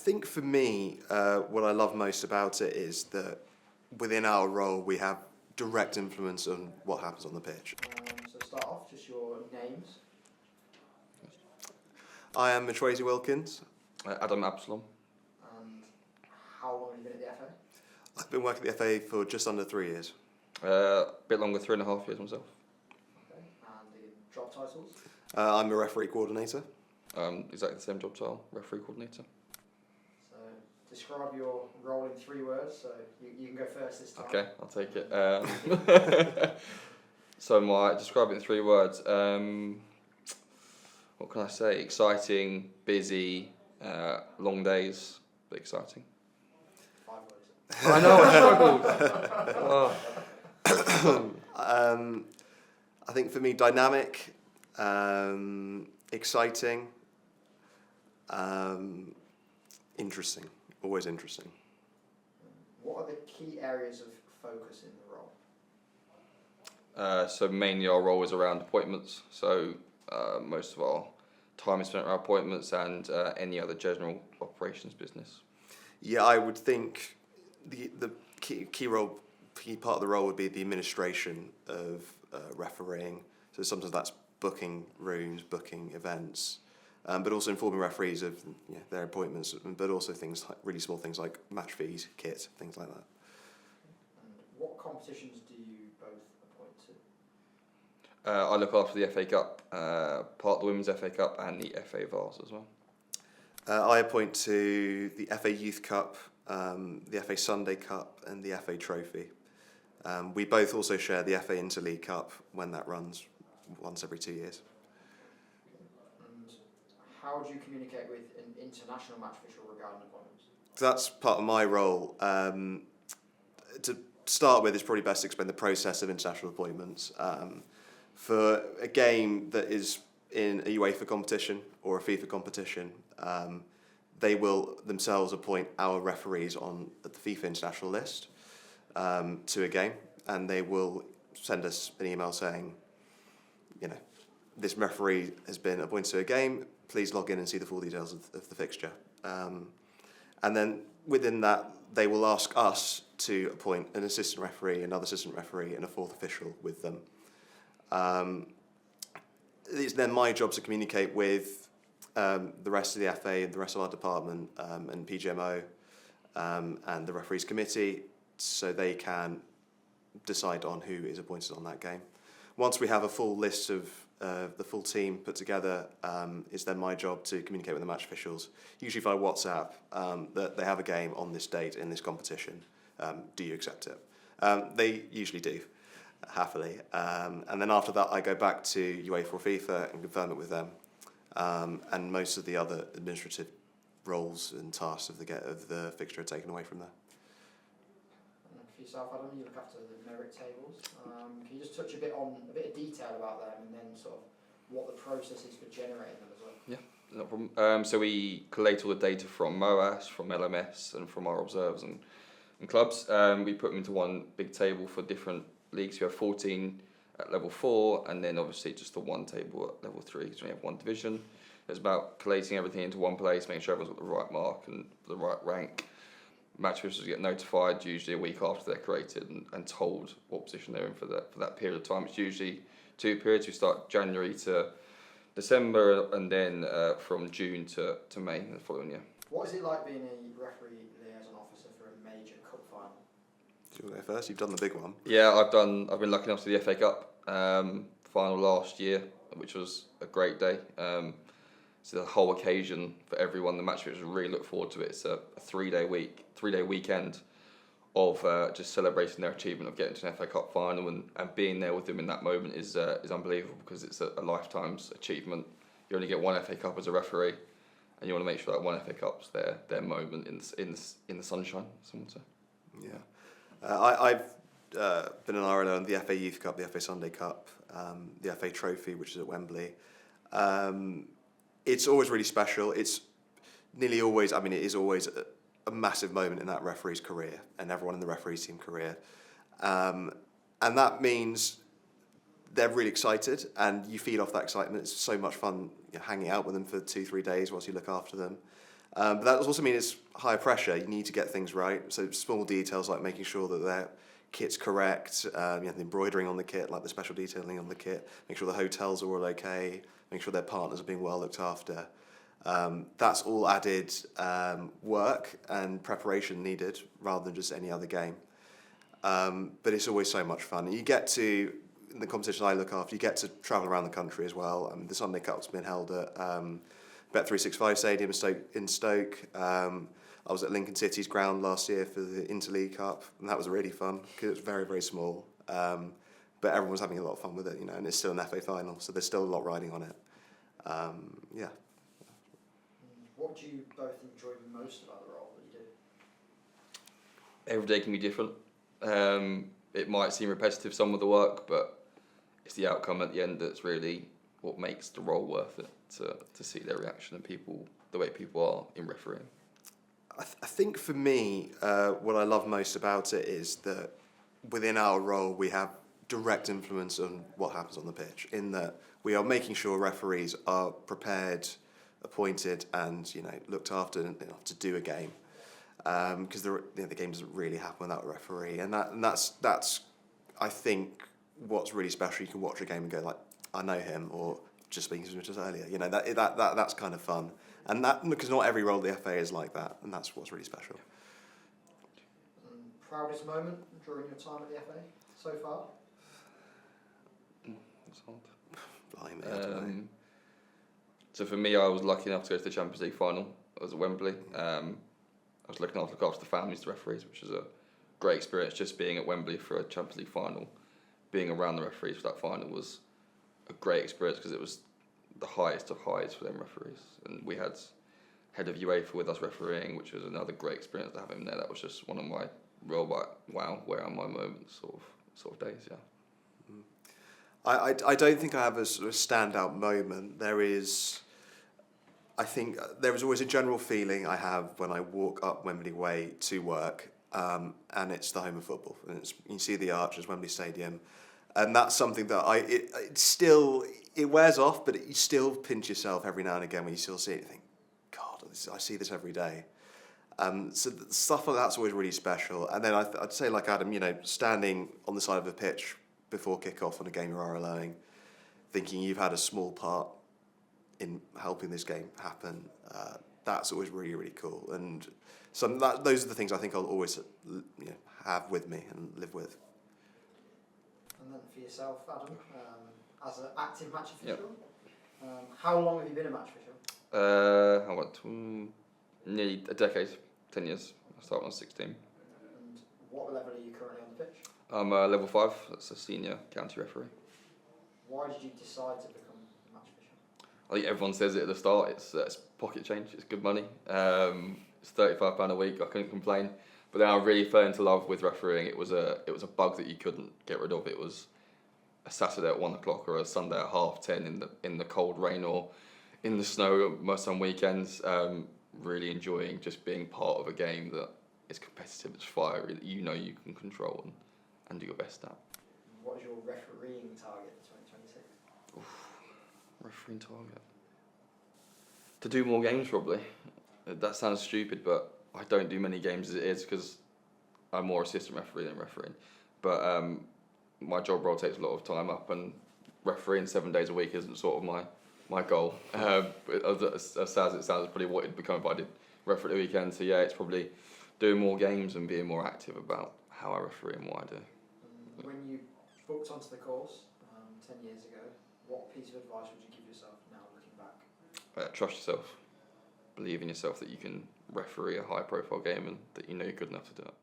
think for me, what I love most about it is that within our role we have direct influence on what happens on the pitch. So start off, just your names. I am Muchwezi Wilkins. Absolon. And how long have you been at the FA? I've been working at the FA for just under 3 years. A bit longer, 3.5 years myself. Okay. And the job titles? I'm a referee coordinator. Exactly the same job title, referee coordinator. So describe your role in 3 words, so you can go first this time. Okay, I'll take it. So describe it in 3 words. What can I say? Exciting, busy, long days, but exciting. 5 words. I know, I struggled. Oh. I think for me, dynamic, exciting, interesting, always interesting. What are the key areas of focus in the role? So mainly our role is around appointments. So most of our time is spent around appointments and any other general operations business. Yeah, I would think the key part of the role would be the administration of refereeing. So sometimes that's booking rooms, booking events, but also informing referees of their appointments, but also things like really small things like match fees, kit, things like that. And what competitions do you both appoint to? I look after the FA Cup, part of the Women's FA Cup and the FA Vars as well. I appoint to the FA Youth Cup, the FA Sunday Cup and the FA Trophy. We both also share the FA Interleague Cup when that runs once every 2 years. And how do you communicate with an international match official regarding appointments? That's part of my role. To start with, it's probably best to explain the process of international appointments. For a game that is in a UEFA competition or a FIFA competition, they will themselves appoint our referees on the FIFA international list to a game, and they will send us an email saying, this referee has been appointed to a game, please log in and see the full details of the fixture. And then within that, they will ask us to appoint an assistant referee, another assistant referee, and a 4th official with them. It's then my job to communicate with the rest of the FA and the rest of our department and PGMO and the referees committee, so they can decide on who is appointed on that game. Once we have a full list of the full team put together, it's then my job to communicate with the match officials, usually via WhatsApp, that they have a game on this date in this competition. Do you accept it? They usually do, happily. And then after that, I go back to UEFA or FIFA and confirm it with them. And most of the other administrative roles and tasks of the fixture are taken away from there. And for yourself, Adam, you look after the merit tables. Can you just touch a bit of detail about them, and then sort of what the process is for generating them as well? Yeah, no problem. So we collate all the data from MOAS, from LMS, and from our observers and clubs. We put them into one big table for different leagues. We have 14 at level 4, and then obviously just the one table at level 3 because we have one division. It's about collating everything into one place, making sure everyone's got the right mark and the right rank. Match officials get notified usually a week after they're created and told what position they're in for that period of time. It's usually 2 periods. We start January to December, and then from June to May the following year. What is it like being a referee liaison officer for a major cup final? Do you want to go first? You've done the big one. Yeah, I've been lucky enough to the FA Cup final last year, which was a great day. So the whole occasion for everyone, the match officials really look forward to it. It's a 3-day weekend of just celebrating their achievement of getting to an FA Cup final, and being there with them in that moment is unbelievable, because it's a lifetime's achievement. You only get one FA Cup as a referee, and you want to make sure that one FA Cup's their moment in the sunshine, some would say. Yeah, I've been in Ireland on the FA Youth Cup, the FA Sunday Cup, the FA Trophy, which is at Wembley. It's always really special. It's nearly always, it is always a massive moment in that referee's career and everyone in the referee's team career. And that means they're really excited, and you feed off that excitement. It's so much fun hanging out with them for 2-3 days whilst you look after them. But that also means it's higher pressure. You need to get things right. So small details like making sure that their kit's correct, the embroidering on the kit, like the special detailing on the kit, make sure the hotels are all okay, make sure their partners are being well looked after. That's all added work and preparation needed rather than just any other game. But it's always so much fun. You get to, in the competition I look after, you get to travel around the country as well. The Sunday Cup's been held at Bet365 Stadium in Stoke. I was at Lincoln City's ground last year for the Interleague Cup, and that was really fun because it was very, very small. But everyone was having a lot of fun with it, and it's still an FA final, so there's still a lot riding on it. Yeah. What do you both enjoy most about the role that you do? Every day can be different. It might seem repetitive, some of the work, but it's the outcome at the end that's really what makes the role worth it, to see their reaction and the way people are in refereeing. I think for me, what I love most about it is that within our role we have direct influence on what happens on the pitch, in that we are making sure referees are prepared, appointed and looked after enough to do a game, because the game doesn't really happen without a referee, and that's I think what's really special. You can watch a game and go like, I know him, or just speaking to him just earlier, that's kind of fun, and that because not every role of the FA is like that, and that's what's really special. Proudest moment during your time at the FA so far? That's hard. Blimey, I don't know. So for me, I was lucky enough to go to the Champions League final. I was at Wembley. I was looking after the families, the referees, which was a great experience. Just being at Wembley for a Champions League final, being around the referees for that final was a great experience because it was the highest of highs for them referees. And we had head of UEFA with us refereeing, which was another great experience to have him there. That was just one of my real wow, where are my moments sort of days, yeah. I don't think I have a sort of standout moment. I think there is always a general feeling I have when I walk up Wembley Way to work, and it's the home of football. And you see the arches, Wembley Stadium, and that's something that it wears off, but you still pinch yourself every now and again when you still see it. You think, God, I see this every day. So stuff like that's always really special. And then I'd say, like Adam, standing on the side of the pitch before kick-off on a game you are allowing, thinking you've had a small part in helping this game happen, that's always really, really cool. And those are the things I think I'll always have with me and live with. And then for yourself, Adam, as an active match official, how long have you been a match official? I went nearly a decade, 10 years. I started when I was 16. And what level are you currently on the pitch? I'm level 5, that's a senior county referee. Why did you decide to become a match official? I think everyone says it at the start, it's pocket change, it's good money. It's £35 a week, I couldn't complain. But then I really fell into love with refereeing. It was a bug that you couldn't get rid of. It was a Saturday at 1 o'clock or a Sunday at 10:30 in the cold rain or in the snow, most on weekends. Really enjoying just being part of a game that is competitive, it's fiery, that you can control and do your best at. What is your refereeing target for 2026? Refereeing target? To do more games, probably. That sounds stupid, but I don't do many games as it is because I'm more assistant referee than refereeing. But my job role takes a lot of time up, and refereeing 7 days a week isn't sort of my goal. But as sad as it sounds, it's probably what it'd become if I did referee at the weekend. So yeah, it's probably doing more games and being more active about how I referee and what I do. When you booked onto the course 10 years ago, what piece of advice would you give yourself now looking back? Trust yourself. Believe in yourself that you can referee a high profile game and that you're good enough to do it.